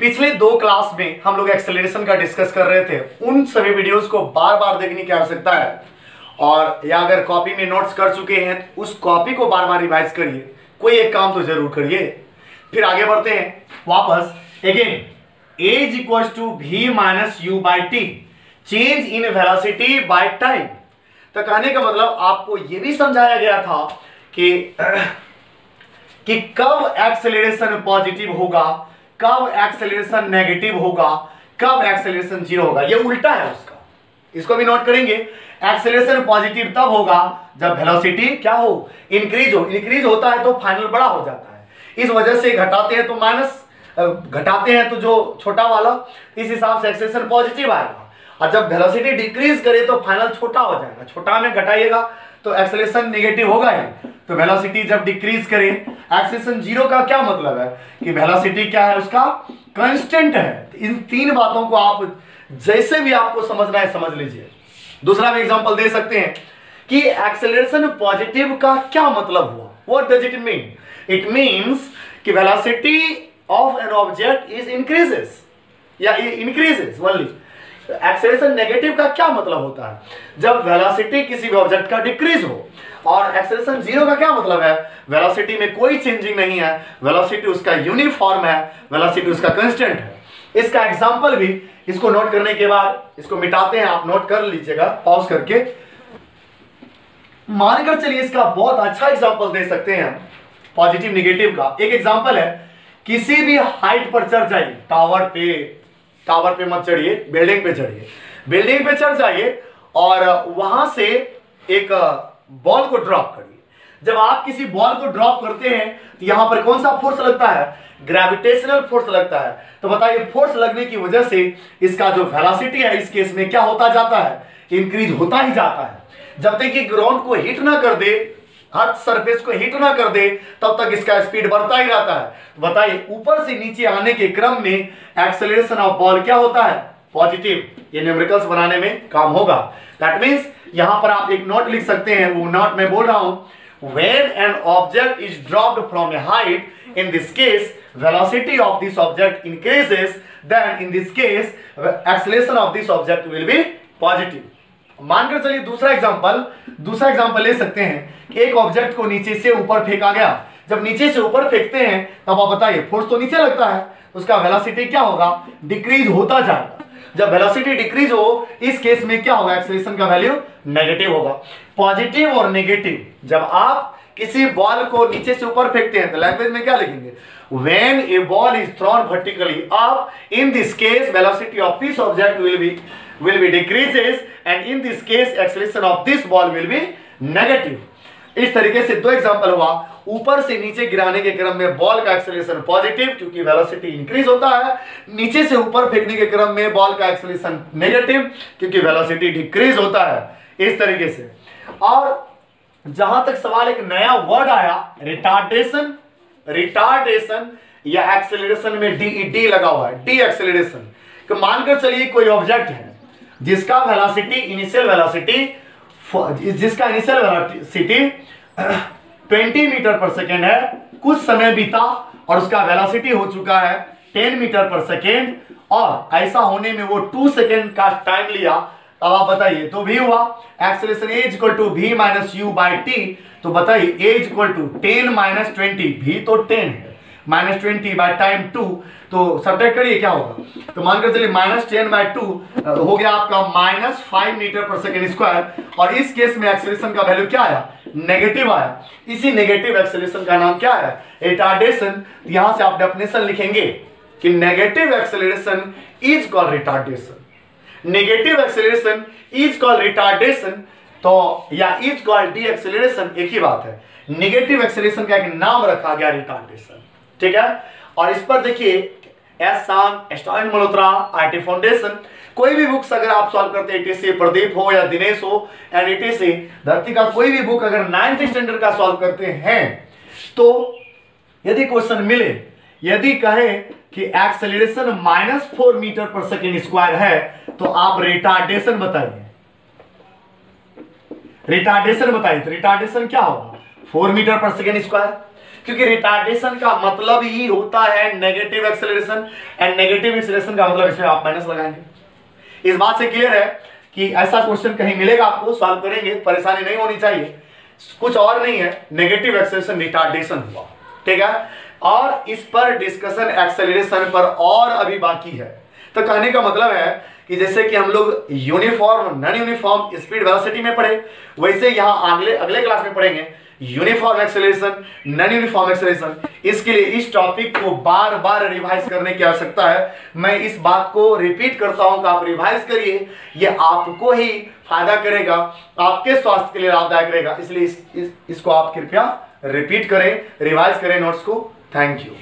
पिछले 2 क्लास में हम लोग एक्सेलरेशन का डिस्कस कर रहे थे। उन सभी वीडियोस को बार बार देखने की आवश्यकता है, और या अगर कॉपी में नोट्स कर चुके हैं तो उस कॉपी को बार बार रिवाइज करिए। कोई एक काम तो जरूर करिए। फिर आगे बढ़ते हैं वापस। Again a is equal to v minus u by t, change in velocity by time. तो कहने का मतलब आपको यह भी समझाया गया था कि कब एक्सेलरेशन पॉजिटिव होगा, कब एक्सेलरेशन नेगेटिव होगा, कब एक्सेलरेशन जीरो होगा। ये उल्टा है उसका, इसको भी नोट करेंगे। एक्सेलरेशन पॉजिटिव तब होगा जब वेलोसिटी क्या हो, इंक्रीज हो। इंक्रीज होता है तो फाइनल बड़ा हो जाता है, इस वजह से घटाते हैं तो माइनस, घटाते हैं तो जो छोटा वाला, इस हिसाब से एक्सेलरेशन पॉजिटिव आएगा। और जब वेलोसिटी डिक्रीज करे तो फाइनल छोटा हो जाएगा। छोटा में घटाइएगा तो एक्सेलरेशन नेगेटिव होगा ही। तो वेलोसिटी जब डिक्रीज करे, एक्सेलरेशन जीरो का क्या मतलब है कि वेलोसिटी क्या है, उसका कांस्टेंट है। इन 3 बातों को आप जैसे भी आपको समझना है समझ लीजिए। दूसरा भी एग्जांपल दे सकते हैं कि एक्सेलरेशन पॉजिटिव का क्या मतलब हुआ। What does it mean? It means कि velocity of an object is increases या इंक्रीजेस ओनली। एक्सेलरेशन नेगेटिव का क्या मतलब होता है? जब वेलोसिटी किसी भी ऑब्जेक्ट का डिक्रीज हो। और एक्सेलरेशन जीरो का क्या मतलब है? वेलोसिटी में कोई चेंजिंग नहीं है, वेलोसिटी उसका यूनिफॉर्म है, वेलोसिटी उसका कांस्टेंट है। इसका एग्जांपल भी, इसको नोट करने के बाद इसको मिटाते हैं, आप नोट कर लीजिएगा पॉज करके। मानकर चलिए इसका बहुत अच्छा एग्जांपल दे सकते हैं पॉजिटिव नेगेटिव का। एक एग्जांपल है, किसी भी हाइट पर चढ़ जाइए, टावर पे मत चढ़िए, बिल्डिंग पे चढ़िए। बिल्डिंग पे चढ़ जाइए और वहां से एक बॉल को ड्रॉप करिए। जब आप किसी बॉल को ड्रॉप करते हैं तो यहां पर कौन सा फोर्स लगता है? ग्रेविटेशनल फोर्स लगता है। तो बताइए, फोर्स लगने की वजह से इसका जो वेलोसिटी है इस केस में क्या होता जाता है? इंक्रीज होता ही जाता है। जब तक कि ग्राउंड को हिट ना कर दे, अर्थ सरफेस को हिट ना कर दे, तब तक इसका स्पीड बढ़ता ही रहता है। बताइए, ऊपर से नीचे आने के क्रम में एक्सेलरेशन ऑफ बॉल क्या होता है? पॉजिटिव। ये न्यूमेरिकल्स बनाने में काम होगा। दैट मींस यहां पर आप एक नोट लिख सकते हैं, वो नोट मैं बोल रहा हूं, when an object is dropped from a height, in this case velocity of this object increases, then in this case acceleration of this object will be positive। मानकर चलिए दूसरा एग्जांपल ले सकते हैं कि एक ऑब्जेक्ट को नीचे से ऊपर फेंका गया। जब नीचे से ऊपर फेंकते हैं तब आप बताइए, फोर्स तो नीचे लगता है, उसका वेलोसिटी क्या होगा? डिक्रीज होता जाएगा। जब वेलोसिटी डिक्रीज हो, इस केस में क्या होगा? एक्सेलरेशन का वैल्यू नेगेटिव होगा। पॉजिटिव और नेगेटिव, जब आप किसी बॉल को नीचे से ऊपर फेंकते हैं तो लैंग्वेज में क्या लिखेंगे? When a ball is thrown vertically up, in this case velocity of this object will be decreases, and in this case acceleration of this ball will be negative। इस तरीके से 2 एग्जांपल हुआ। ऊपर से नीचे गिराने के क्रम में बॉल का एक्सेलरेशन पॉजिटिव क्योंकि वेलोसिटी इंक्रीज होता है, नीचे से ऊपर फेंकने के क्रम में बॉल का एक्सेलरेशन नेगेटिव क्योंकि वेलोसिटी डिक्रीज होता है। इस तरीके से। और जहां तक सवाल, एक नया वर्ड आया, रिटार्डेशन या एक्सेलरेशन में डी लगा हुआ है, डी एक्सेलरेशन। तो मानकर चलिए कोई ऑब्जेक्ट है जिसका इनिशियल वेलोसिटी 20 मीटर पर सेकेंड है। कुछ समय बीता और उसका वेलोसिटी हो चुका है 10 मीटर पर सेकेंड, और ऐसा होने में वो 2 सेकेंड का टाइम लिया। अब आप बताइए, तो भी हुआ acceleration a equal to v minus u by t. तो बताइए a equal to 10 minus 20, v तो 10 है, माइनस 20 बाई टाइम 2, तो सब्ट्रैक्ट करिए क्या होगा? तो मानकर चलिए माइनस 10 बाई 2 हो गया आपका माइनस 5 मीटर पर सेकेंड स्क्वायर। और इस केस में एक्सेलरेशन का वैल्यू क्या आया? नेगेटिव आया। इसी नेगेटिव एक्सेलरेशन का नाम क्या है? रिटार्डेशन। यहां से आप डेफिनेशन लिखेंगे कि negative acceleration is called retardation. Negative acceleration is called retardation, तो या इज कॉल्ड डी एक्सेलरेशन, एक ही बात है। नेगेटिव एक्सेलरेशन का एक नाम रखा गया रिटार्डेशन, ठीक है। और इस पर देखिए एस शाम, स्टालिन मल्होत्रा, आईटी फाउंडेशन, कोई भी बुक्स अगर आप सॉल्व करते हैं, एटीसी प्रदीप हो या दिनेश हो एंड एटीसी धरती का कोई भी बुक अगर 9th स्टैंडर्ड का सॉल्व करते हैं, तो यदि क्वेश्चन मिले, यदि कहे कि एक्सेलरेशन -4 मीटर पर सेकेंड स्क्वायर है, तो आप रिटार्डेशन बताइए। रिटार्डेशन बताइए तो रिटार्डेशन क्या होगा? 4 मीटर पर सेकेंड स्क्वायर। क्योंकि रिटार्डेशन का मतलब ही होता है negative acceleration, and negative acceleration का मतलब इसमें आप माइनस लगाएंगे। इस बात से क्लियर है कि ऐसा क्वेश्चन कहीं मिलेगा आपको, सॉल्व करेंगे, परेशानी नहीं होनी चाहिए। कुछ और नहीं है, नेगेटिव एक्सेलरेशन रिटार्डेशन हुआ, ठीक है। और इस पर डिस्कशन एक्सेलरेशन पर और अभी बाकी है। तो कहने का मतलब है कि जैसे कि हम लोग uniform non uniform speed velocity में पढ़े, वैसे यहां अगले क्लास में पढ़ेंगे uniform acceleration, non uniform acceleration. इसके लिए इस टॉपिक को बार बार रिवाइज करने की आवश्यकता है। मैं इस बात को रिपीट करता हूं कि आप रिवाइज करिए, ये आपको ही फायदा करेगा, आपके स्वास्थ्य के लिए लाभदायक रहेगा। इसलिए इसको आप कृपया रिपीट करें, रिवाइज करें नोट्स को। Thank you.